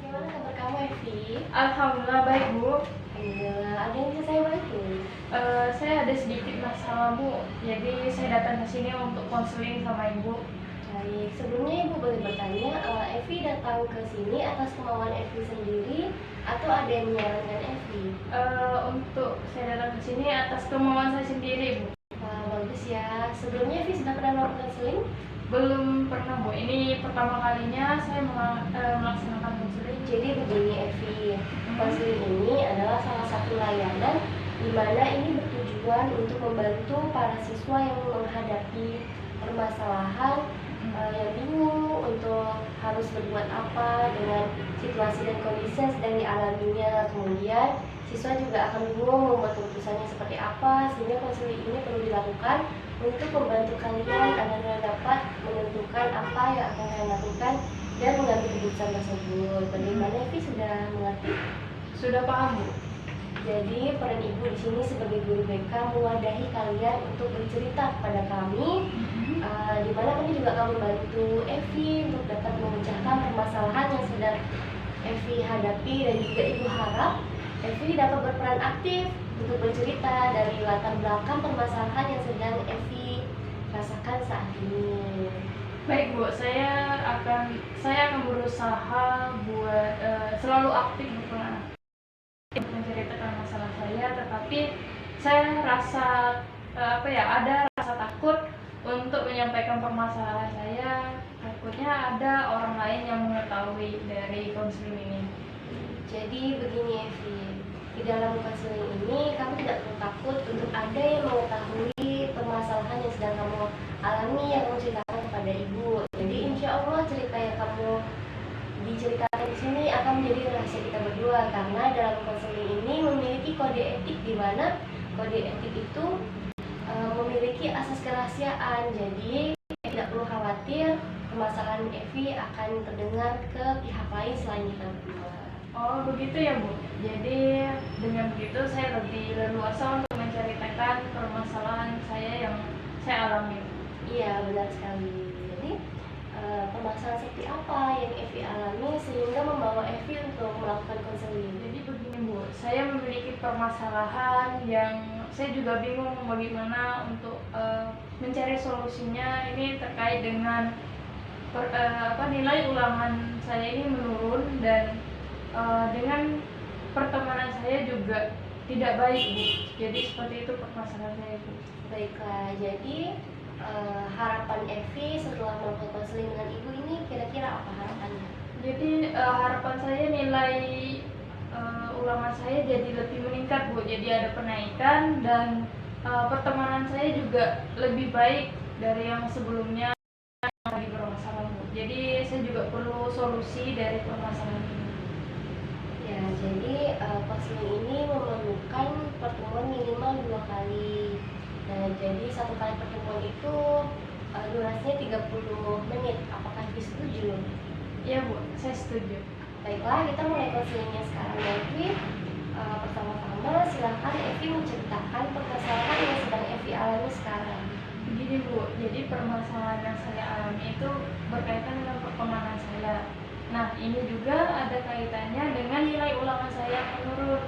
Gimana kabar kamu, Evi? Alhamdulillah baik, Bu. Alhamdulillah, ada yang bisa saya bantu? Saya ada sedikit masalah, Bu. Jadi saya datang ke sini untuk konseling sama Ibu. Baik, sebelumnya Ibu boleh bertanya, Evi datang ke sini atas kemauan Evi sendiri atau ada yang menyarankan Evi? Untuk saya datang ke sini atas kemauan saya sendiri, Bu. Wah, bagus ya. Sebelumnya Evi sudah pernah melakukan konseling? Belum pernah, Bu. Ini pertama kalinya saya melaksanakan konseling. Jadi begini, Evi, konseling ini adalah salah satu layanan di mana ini bertujuan untuk membantu para siswa yang menghadapi permasalahan yang bingung untuk harus berbuat apa dengan situasi dan kondisi yang sedang dialaminya. Kemudian siswa juga akan bingung membuat keputusannya seperti apa, sehingga konseling ini perlu dilakukan untuk membantu kalian agar kalian dapat menentukan apa yang akan kalian lakukan dan mengambil keputusan tersebut. Bagaimana, Evi, sudah mengerti? Sudah paham, Bu. Jadi peran Ibu di sini sebagai guru BK mewadahi kalian untuk bercerita kepada kami, di mana kami juga akan membantu Evi untuk dapat memecahkan permasalahan yang sedang Evi hadapi, dan juga Ibu harap Evi dapat berperan aktif untuk bercerita dari latar belakang permasalahan yang sedang Evi rasakan saat ini. Baik, Bu. Saya akan berusaha buat selalu aktif berperan menceritakan masalah saya, tetapi saya rasa ada rasa takut untuk menyampaikan permasalahan saya. Takutnya ada orang lain yang mengetahui dari konseling ini. Jadi begini, Evi, di dalam konseling ini kamu tidak perlu takut untuk ada yang mengetahui permasalahan yang sedang kamu alami yang kamu ceritakan kepada Ibu. Jadi insya Allah cerita yang kamu diceritakan di sini akan menjadi rahasia kita berdua, karena dalam konseling ini memiliki kode etik, di mana kode etik itu memiliki asas kerahasiaan. Jadi tidak perlu khawatir permasalahan Evi akan terdengar ke pihak lain selain kita berdua. Oh, begitu ya, Bu. Jadi dengan begitu saya lebih leluasa untuk menceritakan permasalahan saya yang saya alami. Iya, benar sekali. Jadi permasalahan seperti apa yang Evi alami sehingga membawa Evi untuk melakukan konseling? Jadi begini, Bu, saya memiliki permasalahan yang saya juga bingung bagaimana untuk mencari solusinya. Ini terkait dengan nilai ulangan saya ini menurun, dan dengan pertemanan saya juga tidak baik, Bu. Jadi seperti itu permasalahan saya, Bu. Baiklah, jadi harapan Evi setelah melakukan konseling dengan Ibu ini kira-kira apa harapannya? Jadi harapan saya nilai ulangan saya jadi lebih meningkat, Bu. Jadi ada penaikan, dan pertemanan saya juga lebih baik dari yang sebelumnya yang lagi bermasalah, Bu. Jadi saya juga perlu solusi dari permasalahan ini. Ya, jadi konseling ini memerlukan pertemuan minimal 2 kali. Nah, jadi 1 kali pertemuan itu durasinya 30 menit. Apakah Evi setuju? Iya, Bu, saya setuju. Baiklah, kita mulai konselingnya sekarang, Evi. Pertama-tama silahkan Evi menceritakan permasalahan yang sedang Evi alami sekarang. Begini, Bu, jadi permasalahan yang saya alami itu berkaitan dengan pertemanan saya. Nah, ini juga ada kaitannya dengan nilai ulangan saya yang menurun.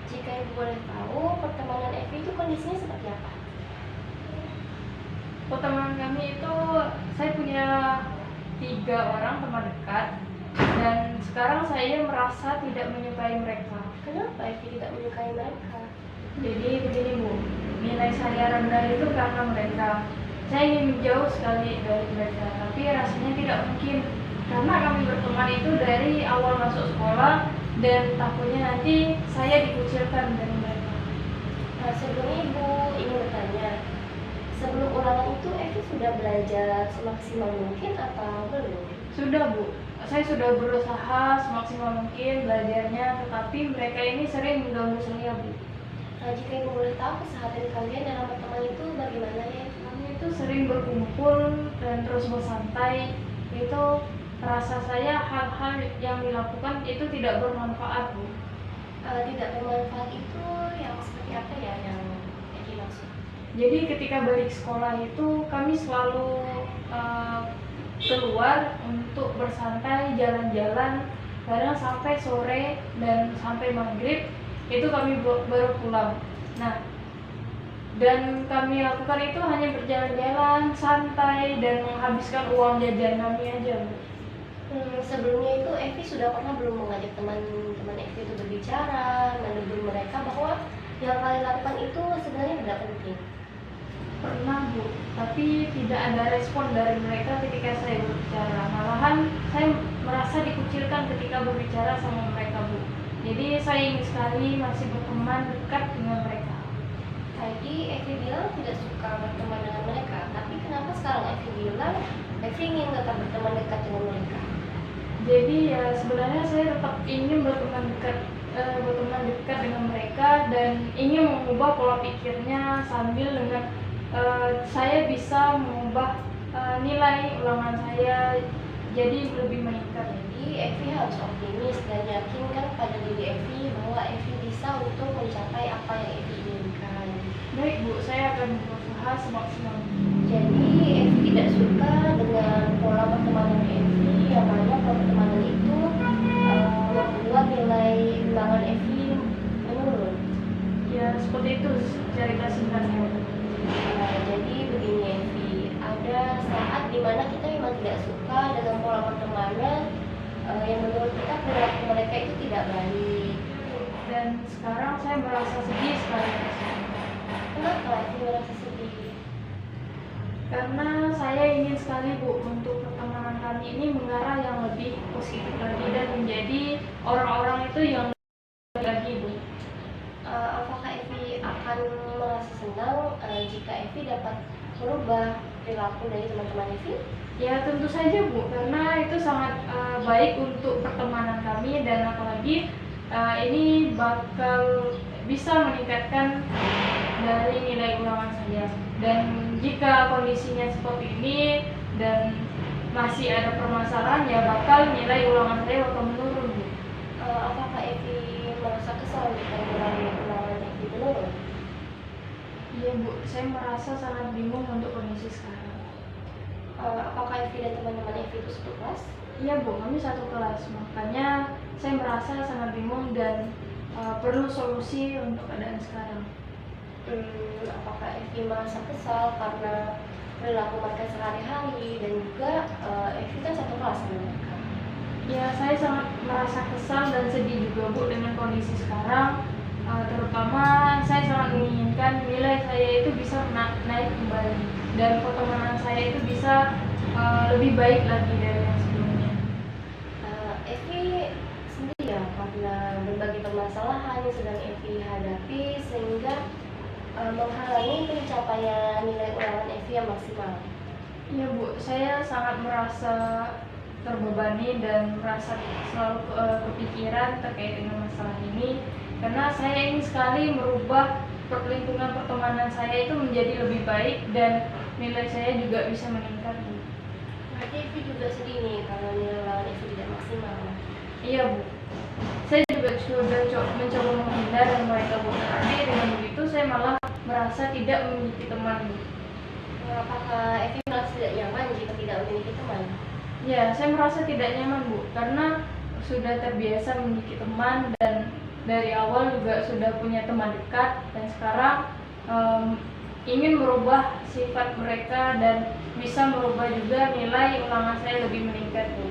Jika Ibu boleh tahu, pertemanan Evi itu kondisinya seperti apa? Pertemanan kami itu, saya punya 3 orang teman dekat, dan sekarang saya merasa tidak menyukai mereka. Kenapa Evi tidak menyukai mereka? Jadi begini, Bu, nilai saya rendah itu karena mereka. Saya ingin menjauh sekali dari mereka, tapi rasanya tidak mungkin, karena kami berteman itu dari awal masuk sekolah, dan takutnya nanti saya dikucilkan dari mereka. Nah, sebelumnya Ibu ingin bertanya, sebelum ulangan itu Evi sudah belajar semaksimal mungkin atau belum? Sudah, Bu, saya sudah berusaha semaksimal mungkin belajarnya, tetapi mereka ini sering mengganggu saya, Bu. Nah, jika Ibu boleh tahu keseharian kalian dalam pertemuan itu bagaimana ya? Kami itu sering berkumpul dan terus bersantai. Itu rasa saya hal-hal yang dilakukan itu tidak bermanfaat, Bu. Tidak bermanfaat itu yang seperti apa ya yang Evi maksud? Jadi ketika balik sekolah itu kami selalu keluar untuk bersantai, jalan-jalan, kadang sampai sore dan sampai maghrib itu kami baru pulang. Nah, dan kami lakukan itu hanya berjalan-jalan, santai, dan menghabiskan uang jajan kami aja, Bu. Sebelumnya itu Evi sudah pernah belum mengajak teman-teman Evi itu berbicara, menegur mereka bahwa yang kalian lakukan itu sebenarnya tidak penting? Pernah, Bu, tapi tidak ada respon dari mereka ketika saya berbicara. Malahan saya merasa dikucilkan ketika berbicara sama mereka, Bu. Jadi saya ingin sekali masih berteman dekat dengan mereka. Tadi Evi bilang tidak suka berteman dengan mereka, tapi kenapa sekarang Evi bilang Evi ingin tetap berteman dekat dengan mereka? Jadi ya sebenarnya saya tetap ingin berteman dekat dengan mereka dan ingin mengubah pola pikirnya sambil dengan saya bisa mengubah nilai ulangan saya jadi lebih meningkat. Jadi Evi harus optimis dan yakinkan pada diri Evi bahwa Evi bisa untuk mencapai apa yang Evi inginkan. Baik, Bu, saya akan berusaha semaksimal. Jadi Evi tidak suka dengan pola pertemanan Evi yang mana pola pertemanan itu membuat nilai ulangan Evi menurun. Ya, seperti itu cerita singkatnya. Jadi begini Evi, ada saat dimana kita memang tidak suka dengan pola pertemanan yang menurut kita perilaku mereka itu tidak baik. Dan sekarang saya merasa sedih sekali. Kenapa Evi merasa sedih? Karena saya ingin sekali, Bu, untuk pertemanan kami ini mengarah yang lebih positif lagi dan menjadi orang-orang itu yang lebih lagi, Bu. Apakah Evi akan merasa senang jika Evi dapat merubah perilaku dari teman-teman Evi? Ya tentu saja, Bu, karena itu sangat baik untuk pertemanan kami dan apalagi ini bakal bisa meningkatkan dari nilai ulangan saya. Dan jika kondisinya seperti ini dan masih ada permasalahan, ya bakal nilai ulangan saya bakal menurun, Bu. Apakah Evi merasa kesal jika nilai ulangan Evi menurun? Iya, Bu, saya merasa sangat bingung untuk kondisi sekarang. Apakah Evi dan teman-teman Evi itu satu kelas? Iya, Bu, kami satu kelas, makanya saya merasa sangat bingung dan perlu solusi untuk keadaan sekarang. Apakah Evi merasa kesal karena perilaku mereka sehari-hari dan juga Evi kan satu kelas sama mereka? Ya, saya sangat merasa kesal dan sedih juga, Bu, dengan kondisi sekarang. Terutama saya sangat menginginkan nilai saya itu bisa naik kembali dan pertemanan saya itu bisa lebih baik lagi dari yang sebelumnya. Evi sendiri ya, karena berbagai permasalahan yang sedang Evi hadapi sehingga menghalangi pencapaian nilai ulangan Evi yang maksimal. Iya, Bu, saya sangat merasa terbebani dan merasa selalu kepikiran terkait dengan masalah ini karena saya ingin sekali merubah lingkungan pertemanan saya itu menjadi lebih baik dan nilai saya juga bisa meningkat, Bu. Berarti Evi juga sedih nih kalau nilai ulangan Evi tidak maksimal. Iya, Bu, saya juga sudah mencoba menghindar dan mereka, Bu, tapi dengan begitu saya malah merasa tidak memiliki teman, Bu. Apakah Evi merasa tidak nyaman jika tidak memiliki teman? Ya, saya merasa tidak nyaman, Bu, karena sudah terbiasa memiliki teman dan dari awal juga sudah punya teman dekat dan sekarang ingin merubah sifat mereka dan bisa merubah juga nilai ulangan saya lebih meningkat, Bu.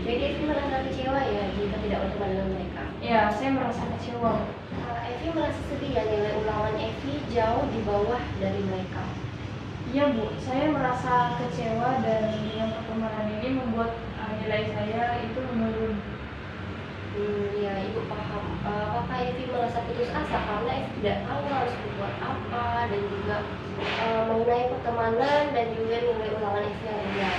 Jadi Evi merasa kecewa ya jika tidak berteman dengan mereka? Ya, saya merasa kecewa. Evi merasa sedih ya nilai ulangan Evi jauh di bawah dari mereka? Iya, Bu, saya merasa kecewa dan yang pertemanan ini membuat nilai saya itu menurun. Ya, Ibu paham. Apakah Evi merasa putus asa karena Evi tidak tahu harus berbuat apa dan juga mengenai pertemanan dan juga nilai ulangan Evi yang rendah?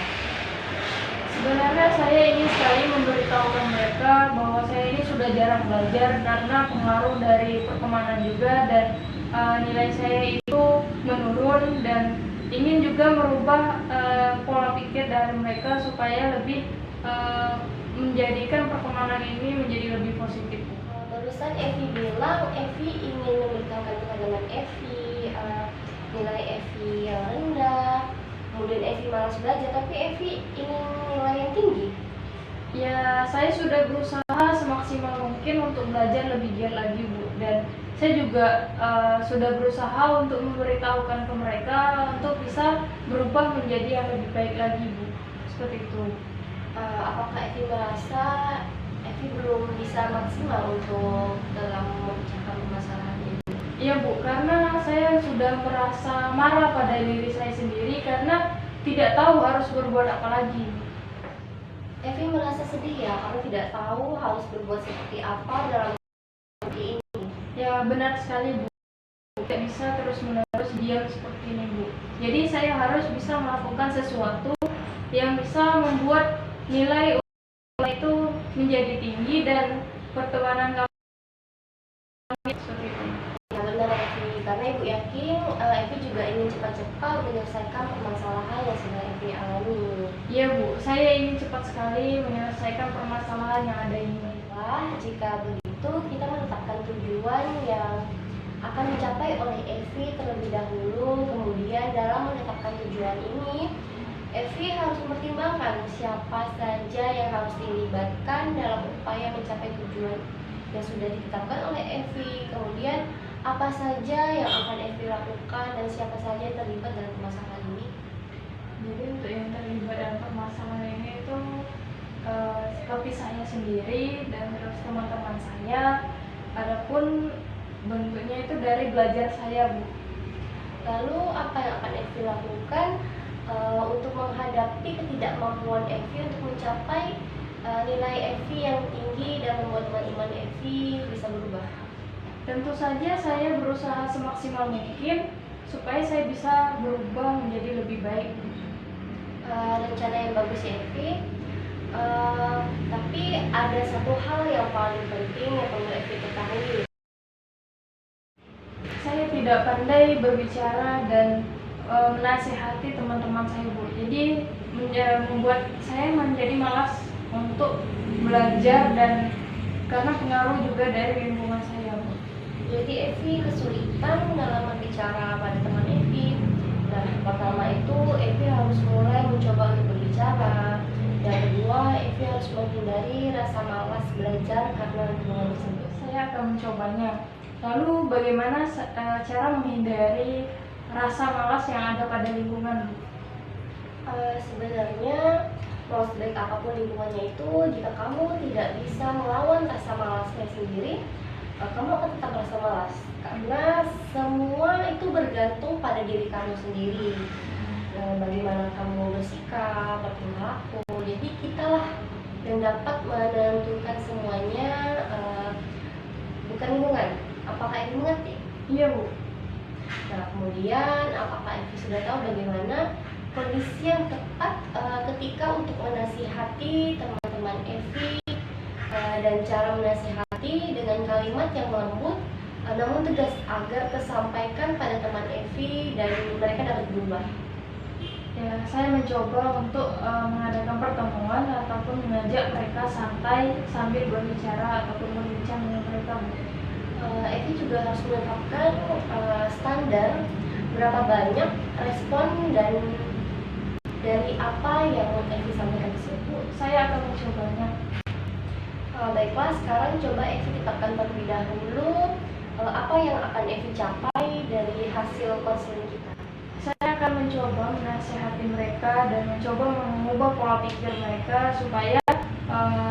Sebenarnya saya ingin sekali memberitahukan mereka bahwa saya ini sudah jarang belajar karena pengaruh dari pertemanan juga dan nilai saya itu menurun dan ingin juga merubah pola pikir dari mereka supaya lebih menjadikan pertemanan ini menjadi lebih positif. Barusan Evi bilang Evi ingin memberitahukan teman-teman Evi nilai Evi yang rendah, kemudian Evi malas belajar, tapi Evi ingin nilai yang Ya, saya sudah berusaha semaksimal mungkin untuk belajar lebih giat lagi, Bu. Dan saya juga sudah berusaha untuk memberitahukan ke mereka untuk bisa berubah menjadi yang lebih baik lagi, Bu. Seperti itu. Apakah Evi merasa Evi belum bisa maksimal untuk dalam memecahkan permasalahan ini? Iya, Bu, karena saya sudah merasa marah pada diri saya sendiri karena tidak tahu harus berbuat apa lagi. Evi merasa sedih ya karena tidak tahu harus berbuat seperti apa dalam seperti ini. Ya, benar sekali, Bu. Tidak bisa terus-menerus diam seperti ini, Bu. Jadi saya harus bisa melakukan sesuatu yang bisa membuat nilai itu menjadi tinggi dan pertemanan kami seperti itu. Ya benar Evi, karena Ibu yakin Evi juga ingin cepat-cepat menyelesaikan permasalahan yang sedang Evi alami. Iya, Bu, saya ingin cepat sekali menyelesaikan permasalahan yang ada ini. Wah, jika begitu kita menetapkan tujuan yang akan dicapai oleh Evi terlebih dahulu. Kemudian dalam menetapkan tujuan ini, Evi harus mempertimbangkan siapa saja yang harus dilibatkan dalam upaya mencapai tujuan yang sudah ditetapkan oleh Evi. Kemudian apa saja yang akan Evi lakukan dan siapa saja yang terlibat dalam permasalahan ini. Jadi untuk yang terlibat dalam permasalahan ini itu seperti saya sendiri dan terus teman-teman saya. Adapun bentuknya itu dari belajar saya, Bu. Lalu apa yang akan Evi lakukan untuk menghadapi ketidakmampuan Evi untuk mencapai nilai Evi yang tinggi dan membuat teman-teman Evi bisa berubah? Tentu saja saya berusaha semaksimal mungkin supaya saya bisa berubah menjadi lebih baik. Rencana yang bagus ya Evi. Tapi ada satu hal yang paling penting yang perlu Evi ketahui. Saya tidak pandai berbicara dan menasihati teman-teman saya, Bu. Jadi membuat saya menjadi malas untuk belajar dan karena pengaruh juga dari lingkungan saya, Bu. Jadi Evi kesulitan dalam berbicara pada teman Evi. Nah, pertama itu Evi harus mulai mencoba untuk berbicara. Yang kedua, Evi harus menghindari rasa malas belajar karena lingkungan tersebut. Saya akan mencobanya. Lalu bagaimana cara menghindari rasa malas yang ada pada lingkungan? Sebenarnya mau sebaik apapun lingkungannya itu, jika kamu tidak bisa melawan rasa malasnya sendiri, kamu akan tetap merasa malas. Karena semua itu bergantung pada diri kamu sendiri. Bagaimana kamu bersikap, bertingkah laku. Jadi kitalah yang dapat menentukan semuanya, bukan lingkungan. Apakah Evi mengerti? Iya, Bu. Nah, kemudian apakah Evi sudah tahu bagaimana kondisi yang tepat ketika untuk menasihati teman-teman Evi dan cara menasihati dengan kalimat yang lembut namun tegas agar tersampaikan pada teman Evi dan mereka dapat berubah? Ya, saya mencoba untuk mengadakan pertemuan ataupun mengajak mereka santai sambil berbicara ataupun berbincang dengan mereka, Bu. Evi juga harus menetapkan standar berapa banyak respon dan dari apa yang Evi sampaikan tersebut. Saya akan mencobanya. Baiklah, sekarang coba Evi tetapkan terlebih dahulu apa yang akan Evi capai dari hasil konseling kita. Saya akan mencoba menasihati mereka dan mencoba mengubah pola pikir mereka supaya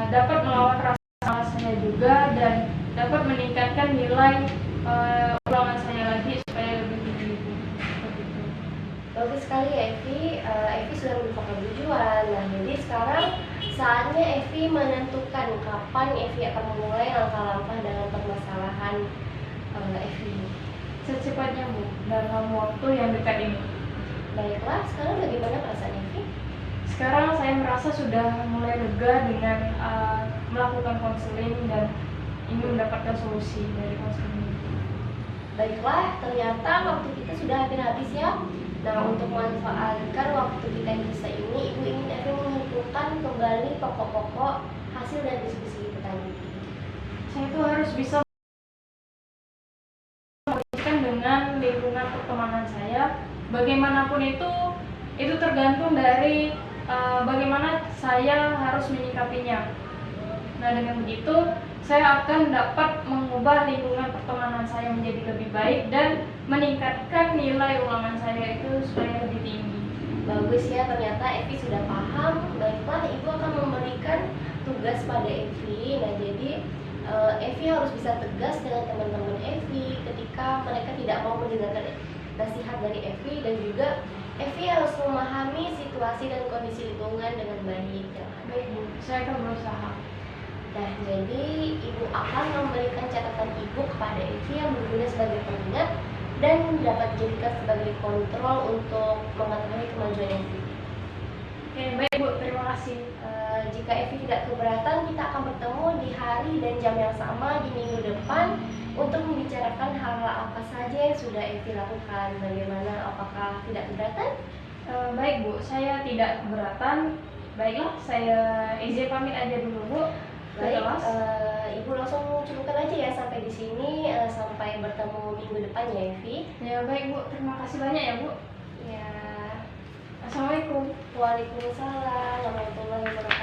dapat melawan rasa malas saya juga dan dapat meningkatkan nilai ulangan saya lagi supaya lebih tinggi. Bagus sekali ya Evi. Evi sudah merupakan tujuan. Nah, jadi sekarang saatnya Evi menentukan kapan Evi akan memulai langkah-langkah dalam permasalahan Evi. Secepatnya, Bu, dalam waktu yang dekat ini. Baiklah, sekarang bagaimana perasaan Evi? Sekarang saya merasa sudah mulai lega dengan melakukan konseling dan ingin mendapatkan solusi dari konseling itu. Baiklah, ternyata waktu kita sudah hampir habis ya. Nah, untuk memanfaatkan waktu kita yang bisa ini, Ibu ingin Evi mengumpulkan kembali pokok-pokok hasil dari diskusi kita tadi. Saya itu harus bisa dengan lingkungan pertemanan saya. Bagaimanapun itu tergantung dari bagaimana saya saya harus menyikapinya. Nah, dengan begitu saya akan dapat mengubah lingkungan pertemanan saya menjadi lebih baik dan meningkatkan nilai ulangan saya itu supaya lebih tinggi. Bagus ya, ternyata Evi sudah paham. Baiklah, Ibu akan memberikan tugas pada Evi. Nah, jadi Evi harus bisa tegas dengan teman-teman Evi ketika mereka tidak mau mendengarkan nasihat dari Evi, dan juga Evi harus memahami situasi dan kondisi lingkungan dengan baik. Baik Bu, saya akan berusaha. Nah, jadi Ibu akan memberikan catatan Ibu kepada Evi yang berguna sebagai pengingat dan dapat dijadikan sebagai kontrol untuk mengetahui kemajuan Evi. Oke, baik Bu, terima kasih. Jika Evi tidak keberatan, kita akan bertemu di hari dan jam yang sama di minggu depan untuk membicarakan hal-hal apa saja yang sudah Evi lakukan. Bagaimana, apakah tidak keberatan? Baik Bu, saya tidak keberatan. Baiklah, saya izin pamit aja dulu Bu. Baik, Ibu langsung cukupkan aja ya sampai di sini. Sampai bertemu minggu depan ya, Evi. Ya baik Bu, terima kasih banyak ya Bu. Ya. Assalamualaikum. Waalaikumsalam warahmatullahi wabarakatuh.